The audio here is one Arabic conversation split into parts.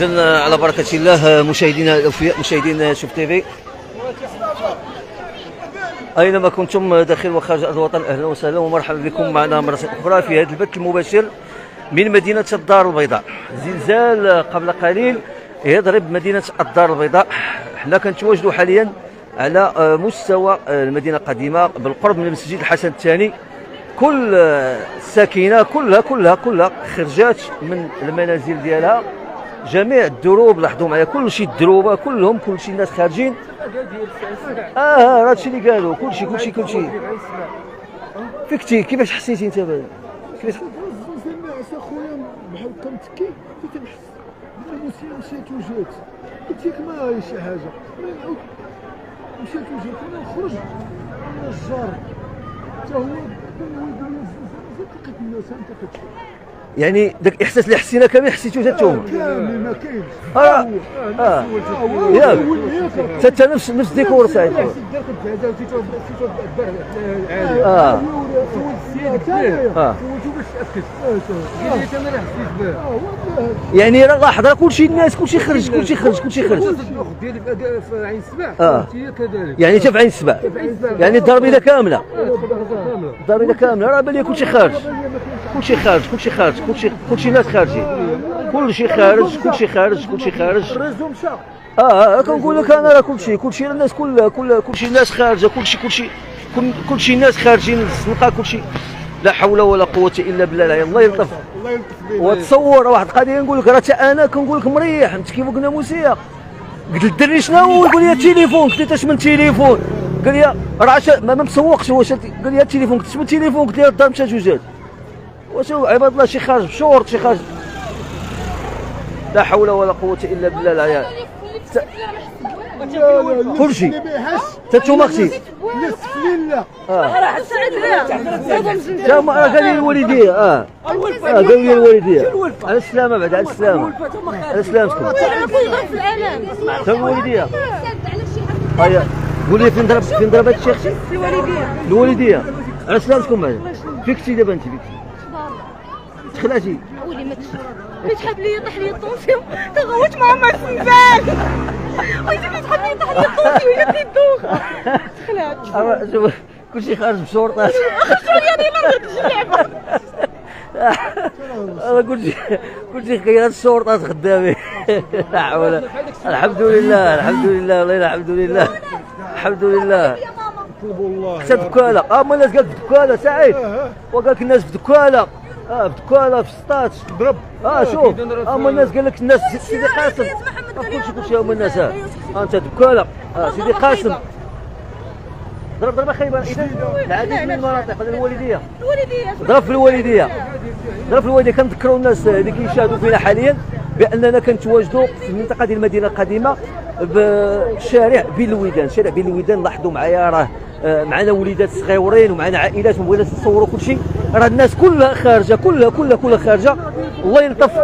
إذن على بركة الله مشاهدينا الأوفياء مشاهدين شوف تيفي أينما كنتم داخل وخارج أرض الوطن أهلا وسهلا ومرحبا بكم معنا مرة أخرى في هذا البث المباشر من مدينة الدار البيضاء. زلزال قبل قليل يضرب مدينة الدار البيضاء. حنا كنتواجدوا حاليا على مستوى المدينة القديمة بالقرب من مسجد الحسن الثاني. كل الساكنة كلها خرجات من المنازل ديالها، جميع الدروب لاحظوا معايا كل شيء الدروبه كلهم كل شيء الناس خارجين. هذا الشيء اللي قالوا كل شيء فيك كيفاش حسيتي انت كيفاش الناس اخويا بحال هكا متكي كنحس مشيت وجيت قلت لك ما هي شي حاجه مشيت وجيت انا نخرج من الجار حتى هو يقول لي لقيت الناس انت كتشوف يعني داك الاحساس اللي حسينا كامل حسيتوه حتى نتوما كامل ما كاينش ياك حتى نفس الديكور سعيد يعني راه لاحظ راه كلشي الناس كلشي خرج ديالي في عين السبع هي كذلك يعني حتى في عين السبع يعني الدار البيضاء كامله راه بان لي كلشي خارج كلشي الناس خارجين كلشي خارج ريزو مشى كنقول لك انا راه كلشي الناس كلشي الناس خارجه كلشي الناس خارجين للزنقه كلشي. لا حول ولا قوه الا بالله. الله يلطف بك وتصور واحد القضيه نقول لك راه انا كنقول لك مريح انت كيف قلنا موسيقى قلت للدري شنو يقول لي التليفون قلت له اش من تليفون قال لي راه ما مسوقش واش قال لي التليفون قلت من التليفون قلت له الدار مشات وجات واش عباد الله شي خارج بشورت شي خارج. لا حول ولا قوه الا بالله العيال كلشي حتى نتوما اختي لا راه راه قال لي الوالديه قال لي الوالديه على السلامه بعد على سلامتكم في الالم حتى الوالديه هيا قولي فين ضرب هذا الشيخ في الوالديه على سلامتكم بعد فيك انت دابا انت تخلعتي قولي ما تحب لي يطيح لي الطونسيون تغوت مع ما الزنزان ويجي تحب لي يطيح لي الطونسيون ويجي الدوخه تخلعت شوف كلشي خارج بشورطات يعني ما نقدرش نلعب كلشي خيرات الشورطات خدامين. لا حول الحمد لله والله الحمد لله حتى دكاله هما الناس قالت دكاله سعيد وقال لك الناس في دكاله في سطات ضرب شوف هما الناس قال لك الناس سيدي قاسم كلشي هما الناس انت دكاله سيدي قاسم ضرب خيبه اذا العديد من المناطق هذه الوالديه ضرب في الوالديه كنذكروا الناس اللي كيشاهدوا فينا حاليا باننا كنتواجدوا في المنطقه ديال المدينه القديمه بشارع بين الويدان لاحظوا معايا راه معنا وليدات صغيورين ومعنا عائلات ما بغيناش نصوروا كلشي راه الناس كلها خارجه كلها خارجه. الله يلطف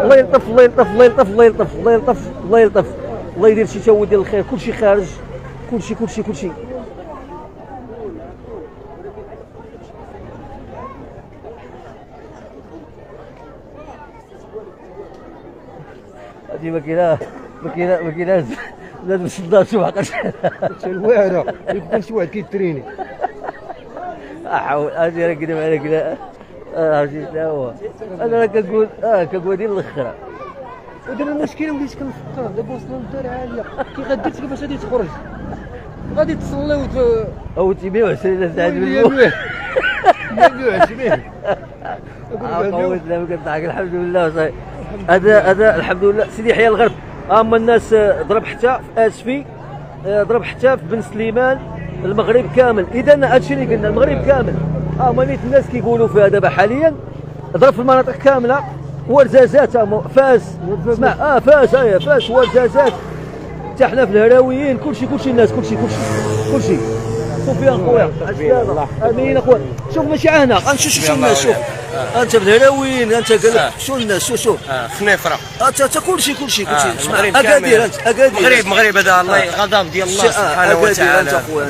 الله يدير شي تاويل ديال الخير كلشي خارج كلشي هادي ما كايناش لازم صدات شي وحده الواعره يكون شي واحد كيتريني احاول هادي راه كنقول عليك لا عرفتي شنو هو انا راه كنقول ديال الاخر ودابا المشكله وليت كنفكر دابا وصلنا للدار عاليه كي غادي كيفاش غادي تخرج غادي تصلي او 120 ساعه 120 قوت لا كنضحك الحمد لله صاحبي هذا الحمد لله سيدي يحيى الغرب اما الناس ضرب حتى في اسفي ضرب حتى في بن سليمان المغرب كامل. اذا هادشي اللي قلنا المغرب كامل نيت الناس كيقولوا فيها دابا حاليا ضرب في المناطق كامله ورزازات فاس اسمع فاس ورزازات حتى حنا في الهراويين كلشي الناس كلشي سفيان خويا السلامه امين اخويا شوف ماشي عهنا غنشوف الناس شوف انت في الهراويين انت قال لك شو الناس شوف خنيفره حتى كلشي اكادير انت اكادير مغرب هذا الله غضب ديال الله سبحانه وتعالى انت اخويا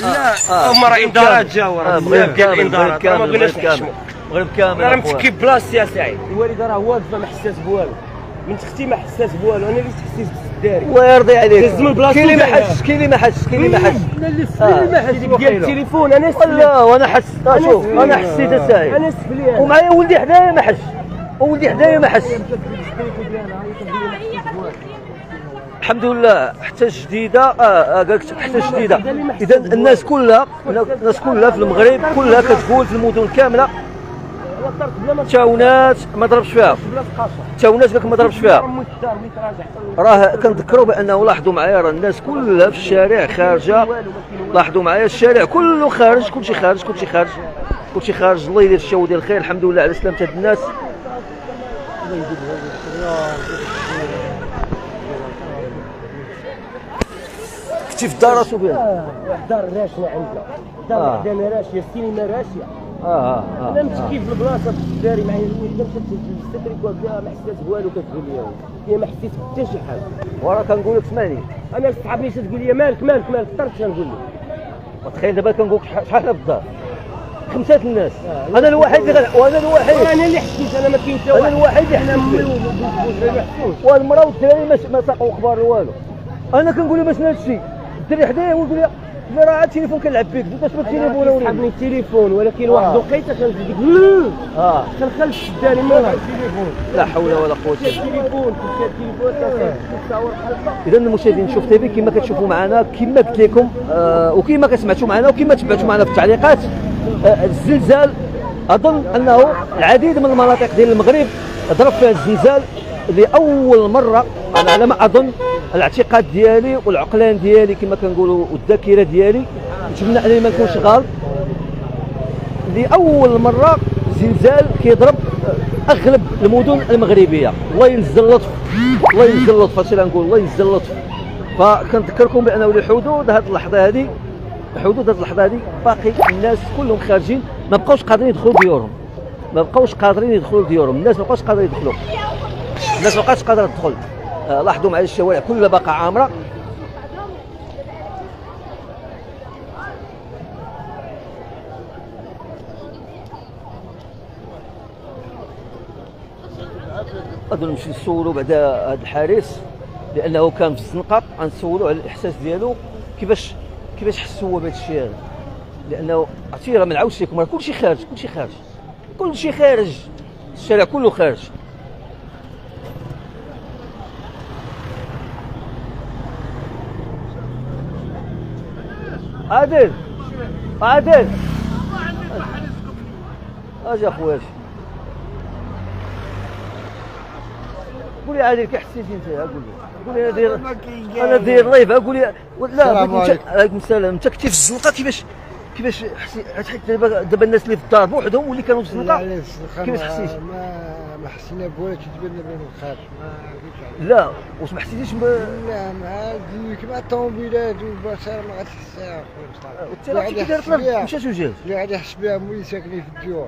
لا هما راه انذارات جاوا راه بزاف ديال الانذارات ما بغيناش نحشموا المغرب كامل راه متكي بلاصتي يا سعيد الوالده راه واقفه ما حسات بوالو بنت اختي ما حسات بوالو، انا اللي حسيت بالداري. الله يرضي عليك. دز من بلاصتو كاين اللي ما دارها. حسش، كاين اللي ما حسش، كاين اللي ما حسش. انا اللي ما حسيت ديال التليفون انا لا وانا حسيت. شوف انا حسيت اساي. انا سفلي ومعايا ولدي حدايا ما حس، وولدي حدايا ما حس. الحمد لله حتى جديده. قال لك حتى جديده. اذا الناس كلها في المغرب كلها كتقول في المدن كامله تاونات ما ضربش فيها، تاونات قال لك ما ضربش فيها. راه كنذكروا بانه لاحظوا معايا راه الناس كلها في الشارع خارجه، لاحظوا معايا الشارع كله خارج، كلشي خارج كلشي خارج كلشي خارج. الله يدير الشا ودير الخير. الحمد لله على سلامة هاد الناس. كنتي في الدار سفيان؟ دار راشيه عندنا، دار عندنا راشيه، السينما راشيه. انا متكي في البلاصه في الداري معايا الوليده مشات للستريك وفيها ما حسيت والو، كتقول لي هي ما حسيت حتى شي حاجه. وراه كنقول لك اسمعني، انا صحابني تقول لي مالك مالك مالك، اخترت شنقول لك. وتخيل دابا كنقول لك شحال في الدار 5 الناس، انا الوحيد اللي وانا الوحيد، انا اللي حسيت، انا ما كاين حتى انا واحد. الوحيد اللي انا حسيت امي به. وبوز ما يحسوش. والمراه والدراري ما ساقوا اخبار والو. انا كنقول لها باش هذا الشيء الدري حدايا ويقول لي راه عاد التليفون كنلعب بك، قلت له التليفون ولا صحابني التليفون، ولكن واحد الوقيته كنت ديك كنخلف الداري ما التليفون. لا حول ولا قوه الا التليفون كنت التليفون كتصور حلقه. اذا المشاهدين شوف تيفي كما كتشوفوا معنا، كما قلت لكم وكما كسمعتوا معنا وكما تبعتوا معنا في التعليقات، الزلزال اظن انه العديد من المناطق ديال المغرب ضرب فيها الزلزال لاول مره. انا على ما اظن الاعتقاد ديالي والعقلان ديالي كما كنقولوا والذاكره ديالي، نتمنى انني ما نكونش غلط، لاول مره زلزال كيضرب اغلب المدن المغربيه. الله ينزل اللطف، الله ينزل اللطف، هادشي اللي نقول، الله ينزل اللطف. فكنذكركم بانه لحدود هذه اللحظه هذه، حدود هذه اللحظه هذه باقي الناس كلهم خارجين، ما بقاوش قادرين يدخلوا ديورهم، ما بقاوش قادرين يدخلوا ديورهم، الناس ما بقاوش قادرين يدخلوا، الناس ما بقاش قادره تدخل. لاحظوا معايا الشوارع كلها باقا عامره. غادي نمشي نسولو بعدا هذا الحارس لانه كان في الزنقه، غنسولو على الاحساس ديالو كيفاش حس هو بهذا الشيء هذا، لانه عرفتي راه ما نعاودش لكم راه كلشي خارج كلشي خارج كلشي خارج، الشارع كله خارج. عادل عادل اجي اخويا قول لي عادل كي حسيتي انت؟ قول لي انا داير لايف، قول لي لا عليكم السلام. انت كنتي في الزنقه كيفاش حسيت دابا الناس اللي في الدار بوحدهم واللي كانوا في الزنقه كيفاش حسيت؟ ما حسينا بولا تتبنى بين الخارج. لا واش ما حسيتيش لا مع كيما الطوموبيلات والبشر ما غاتحسها اخويا. كي دارت مشات وجات اللي غادي يحس بها مولي ساكنين في الديور.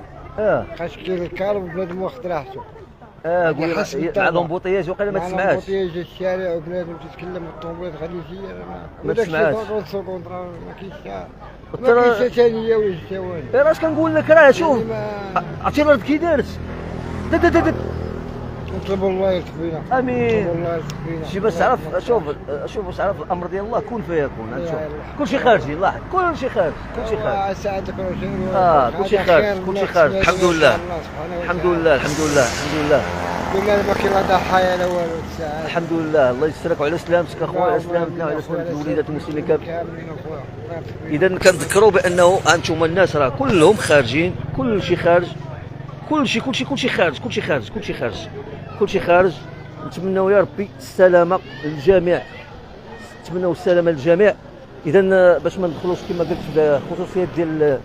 خاص كاين الكار وبنادم واخد راحته. قول مع لومبوطياج وقيلا ما تسمعاش. لومبوطياج الشارع وبنادم تتكلم الطوموبيلات غادي يجي ما تسمعاش. ما كاينش ثانيه ولا ثواني. راه اش كنقول لك، راه شوف عرفتي الارض كي دارت نطلبوا الله يلطف بينا. امين. الله يلطف بينا. شي باش تعرف، شوف باش تعرف الامر ديال الله كون فيكون. شوف كلشي خارجي، لاحظ كلشي خارج كلشي خارج. ساعدك كلشي خارج كلشي خارج. الحمد لله الحمد لله الحمد لله الحمد لله. قلنا ما كاين لا ضحايا لا والو. الحمد لله. الله يسترك وعلى سلامتك اخويا، على سلامتنا وعلى سلامة الوليدات المسلمين كاملين. اذا كنذكروا بانه انتم الناس راه كلهم خارجين، كلشي خارج كلشي خارج كلشي خارج كلشي خارج كلشي خارج. نتمنوا يا ربي السلامه للجميع، نتمنوا السلامه للجميع. اذا باش ما ندخلوش كما قلت في الخصوصيات ديال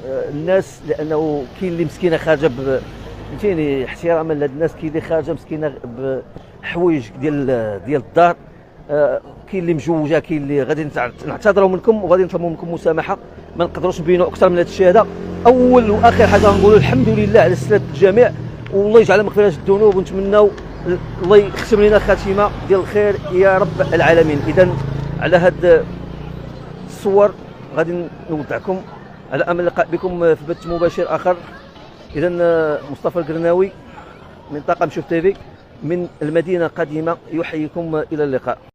الناس، لانه كاين اللي مسكينه خارجه فهمتيني احتراما لهاد الناس، كاين اللي خارجه مسكينه بحوايج ديال الدار، كاين اللي مجوجه، كاين اللي غادي نعتذروا منكم وغادي نطلبوا منكم مسامحه، ما نقدروش نبينوا اكثر من هذا الشيء هذا. اول واخر حاجه نقولوا الحمد لله على سلامه الجميع، والله يجعل مغفره الذنوب، ونتمنوا الله يختم لنا خاتمه ديال الخير يا رب العالمين. اذا على هاد الصور غادي نودعكم على امل اللقاء بكم في بث مباشر اخر. اذا مصطفى القرناوي من طاقم شوف تيفي، من المدينة القديمة يحييكم إلى اللقاء.